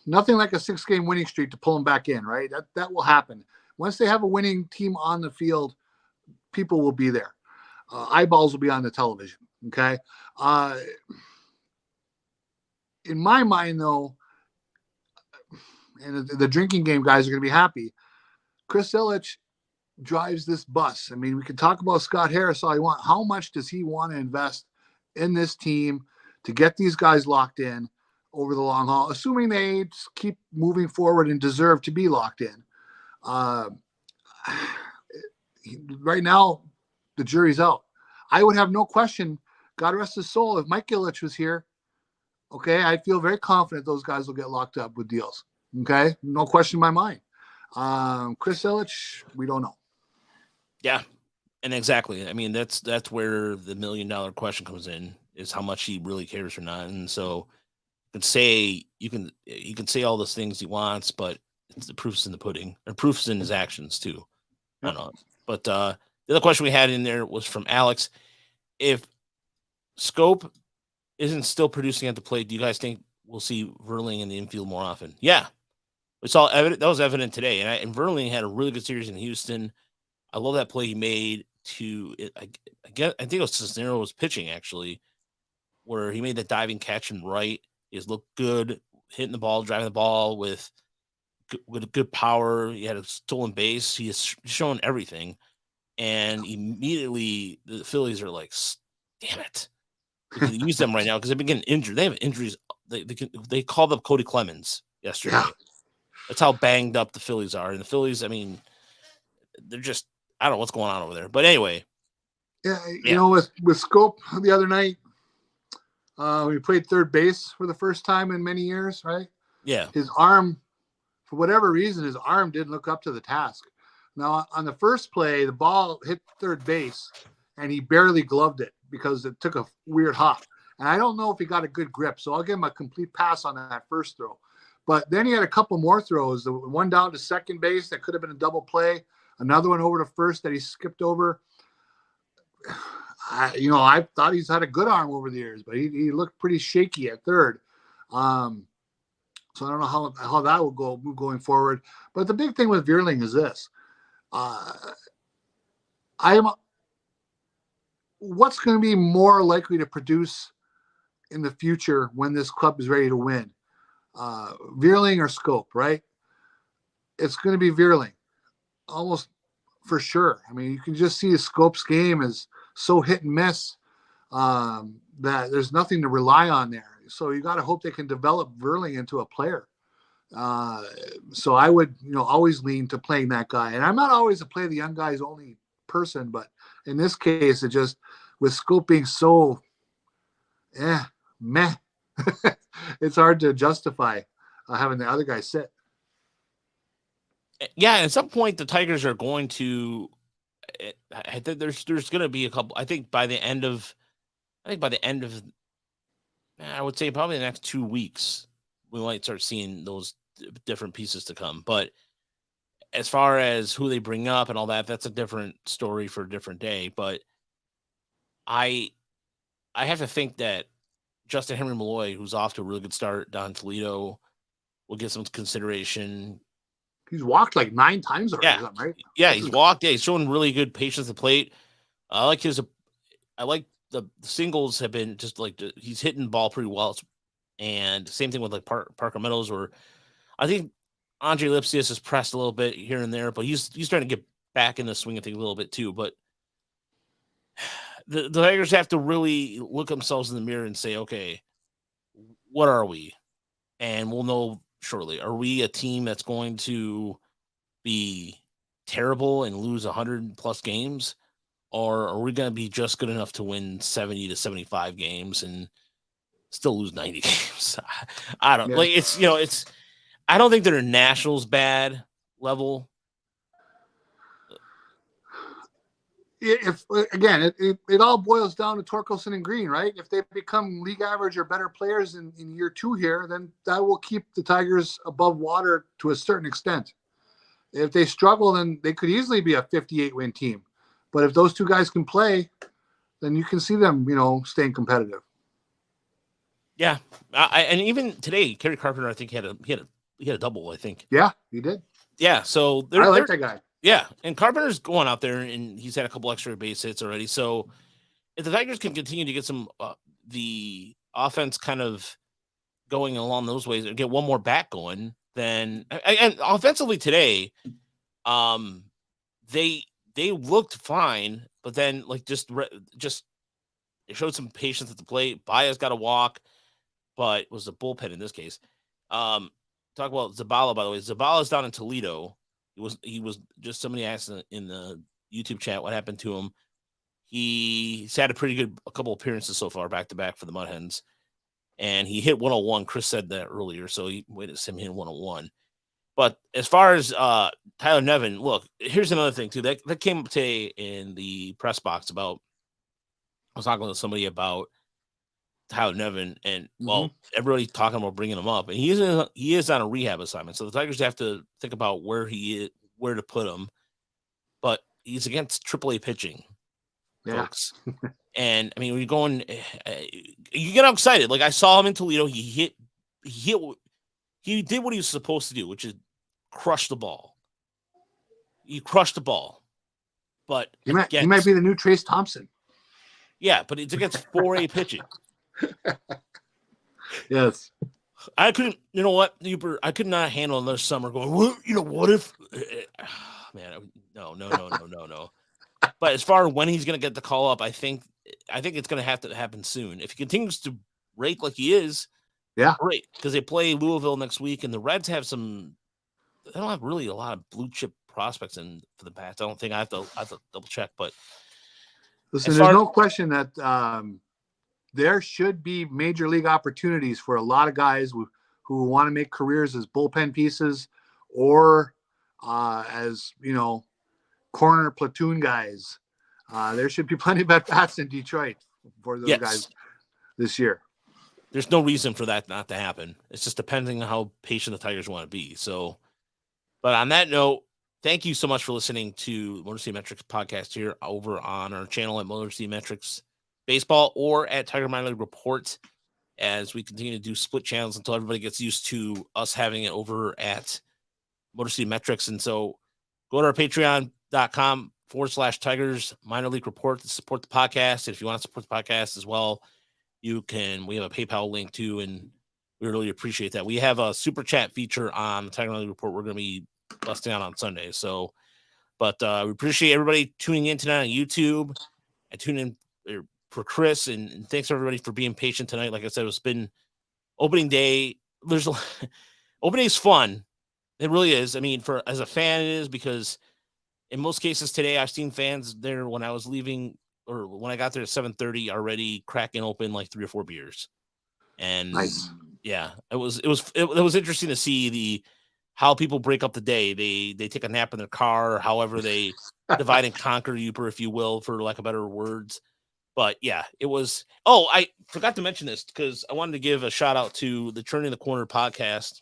[SPEAKER 3] Nothing like a 6-game winning streak to pull them back in, right? That will happen. Once they have a winning team on the field, people will be there. Eyeballs will be on the television. Okay. In my mind, though, and the drinking game guys are going to be happy, Chris Ilitch drives this bus. I mean, we can talk about Scott Harris all you want. How much does he want to invest in this team to get these guys locked in over the long haul, assuming they keep moving forward and deserve to be locked in? Right now, the jury's out. I would have no question, God rest his soul, if Mike Ilitch was here, okay, I feel very confident those guys will get locked up with deals. Okay, no question in my mind. Chris Ilitch, we don't know. Yeah,
[SPEAKER 1] and exactly. I mean, that's where the $1 million question comes in, is how much he really cares or not. And so you can say all those things he wants, but the proof's in the pudding, and proof's in his actions too. I don't know. But the other question we had in there was from Alex. If Scope isn't still producing at the plate, do you guys think we'll see Verling in the infield more often? Yeah. It's all evident. That was evident today. And Verling had a really good series in Houston. I love that play he made to, I think it was Cisneros pitching, actually, where he made that diving catch and right. He has looked good, hitting the ball, driving the ball with good power. He had a stolen base. He has shown everything. And immediately the Phillies are like, damn it. We can use them right now because they've been getting injured. They have injuries. They called up Cody Clemens yesterday. Yeah. That's how banged up the Phillies are. And the Phillies, I mean, they're just, I don't know what's going on over there. But anyway.
[SPEAKER 3] Yeah, you know, with Scope the other night, we played third base for the first time in many years, right?
[SPEAKER 1] Yeah.
[SPEAKER 3] His arm, for whatever reason, his arm didn't look up to the task. Now, on the first play, the ball hit third base, and he barely gloved it because it took a weird hop. And I don't know if he got a good grip, so I'll give him a complete pass on that first throw. But then he had a couple more throws. The one down to second base that could have been a double play. Another one over to first that he skipped over. I thought he's had a good arm over the years, but he looked pretty shaky at third. So I don't know how that will go going forward. But the big thing with Veerling is this. What's going to be more likely to produce in the future when this club is ready to win? Veerling or Scope, right? It's going to be Veerling, almost for sure. I mean, you can just see Scope's game is so hit and miss that there's nothing to rely on there. So you got to hope they can develop Veerling into a player. So I would, always lean to playing that guy. And I'm not always a play the young guys only person, but in this case, it just, with Scope being so meh, it's hard to justify. having the other guy sit.
[SPEAKER 1] Yeah, at some point the Tigers are going to. I think there's going to be a couple. I think by the end of, I would say probably the next 2 weeks, we might start seeing those different pieces to come. But as far as who they bring up and all that, that's a different story for a different day. But I have to think that Justin Henry Malloy, who's off to a really good start down in Toledo, will get some consideration.
[SPEAKER 3] He's walked like 9 times already, right?
[SPEAKER 1] Yeah, he's walked. Yeah, he's showing really good patience at the plate. I like the singles have been just like he's hitting the ball pretty well. And same thing with like Parker Meadows, where I think Andre Lipsius has pressed a little bit here and there, but he's starting to get back in the swing of things a little bit too. But the Tigers have to really look themselves in the mirror and say, okay, what are we? And we'll know shortly. Are we a team that's going to be terrible and lose 100+ games? Or are we going to be just good enough to win 70 to 75 games and still lose 90 games? I don't like it's, I don't think they're Nationals bad level.
[SPEAKER 3] If again, it all boils down to Torkelson and Green, right? If they become league average or better players in year 2 here, then that will keep the Tigers above water to a certain extent. If they struggle, then they could easily be a 58-win team. But if those 2 guys can play, then you can see them, staying competitive.
[SPEAKER 1] Yeah, and even today, Kerry Carpenter, I think he had a double. I think.
[SPEAKER 3] Yeah, he did.
[SPEAKER 1] Yeah, so
[SPEAKER 3] I like that guy.
[SPEAKER 1] Yeah, and Carpenter's going out there, and he's had a couple extra base hits already. So if the Tigers can continue to get some the offense kind of going along those ways and get one more back going, then and offensively today, they looked fine, but then like just it showed some patience at the plate. Baez got a walk, but it was the bullpen in this case. Talk about Zabala, by the way. Zabala's down in Toledo. He was just somebody asked in the YouTube chat what happened to him. He's had a couple appearances so far back to back for the Mud Hens, and he hit 101. Chris said that earlier, so he witnessed him hitting 101. But as far as Tyler Nevin, look, here's another thing too that came up today in the press box about. I was talking to somebody about Tyler Nevin, and everybody's talking about bringing him up, and he is on a rehab assignment, so the Tigers have to think about where to put him. But he's against AAA pitching, folks. And I mean, when you're going, you get excited. Like I saw him in Toledo, he did what he was supposed to do, which is crush the ball. He crushed the ball, but
[SPEAKER 3] he might be the new Trace Thompson.
[SPEAKER 1] Yeah, but it's against 4A pitching.
[SPEAKER 3] Yes.
[SPEAKER 1] I couldn't, you know what, Yooper, I could not handle another summer going, well, what if, man, no. But as far as when he's going to get the call up, I think it's going to have to happen soon. If he continues to rake like he is, great, because they play Louisville next week, and the Reds have they don't have really a lot of blue chip prospects for the Pats. I don't think I have to double check, but
[SPEAKER 3] listen, there's no question that there should be major league opportunities for a lot of guys who want to make careers as bullpen pieces or as, corner platoon guys. There should be plenty of at-bats in Detroit for those guys this year.
[SPEAKER 1] There's no reason for that not to happen. It's just depending on how patient the Tigers want to be. So, but on that note, thank you so much for listening to Motor City Metrics podcast here over on our channel at Motor City Metrics Baseball or at Tiger Minor League Report, as we continue to do split channels until everybody gets used to us having it over at Motor City Metrics. And so go to our patreon.com/Tigers Minor League Report to support the podcast. If you want to support the podcast as well, we have a PayPal link too, and we really appreciate that. We have a super chat feature on the Tiger Minor League Report. We're going to be busting out on Sunday. So, but we appreciate everybody tuning in tonight on YouTube and tuning in for Chris, and thanks everybody for being patient tonight. Like I said, it's been opening day. Opening day is fun. It really is. I mean, as a fan, it is, because in most cases today, I've seen fans there when I was leaving or when I got there at 7:30 already cracking open like 3 or 4 beers. And
[SPEAKER 3] nice.
[SPEAKER 1] Yeah, it was interesting to see how people break up the day. They take a nap in their car, however they divide and conquer Yooper, if you will, for lack of better words. But yeah, it was. Oh, I forgot to mention this because I wanted to give a shout out to the Turning the Corner podcast,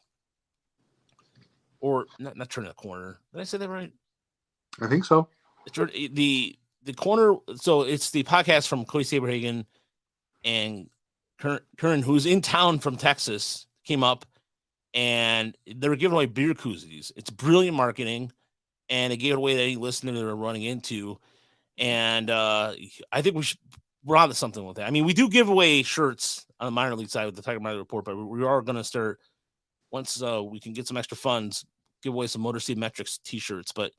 [SPEAKER 1] or not Turning the Corner. Did I say that right?
[SPEAKER 3] I think so.
[SPEAKER 1] The corner. So it's the podcast from Cody Saberhagen and Kern, who's in town from Texas, came up and they were giving away beer koozies. It's brilliant marketing, and they gave it away to any listener they were running into. And I think we're on to something with that. I mean, we do give away shirts on the minor league side with the Tiger Minor Report, but we are going to start once we can get some extra funds, give away some Motor City Metrics t-shirts. But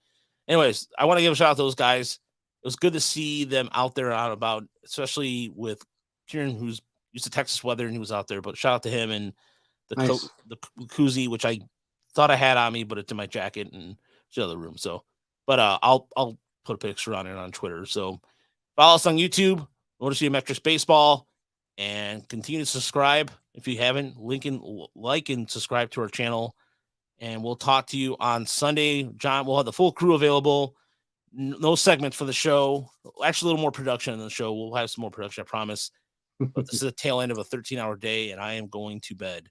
[SPEAKER 1] anyways, I want to give a shout out to those guys. It was good to see them out there out about, especially with Kieran, who's used to Texas weather, and he was out there. But shout out to him and the koozie, which I thought I had on me, but it's in my jacket and it's in the other room. So, but I'll put a picture on it on Twitter. So follow us on YouTube, Motor City Metrics Baseball, and continue to subscribe if you haven't. Like and subscribe to our channel. And we'll talk to you on Sunday. John, we'll have the full crew available. No segments for the show. Actually, a little more production in the show. We'll have some more production, I promise. But this is a tail end of a 13-hour day, and I am going to bed.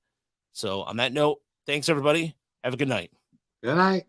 [SPEAKER 1] So on that note, thanks, everybody. Have a good night.
[SPEAKER 3] Good night.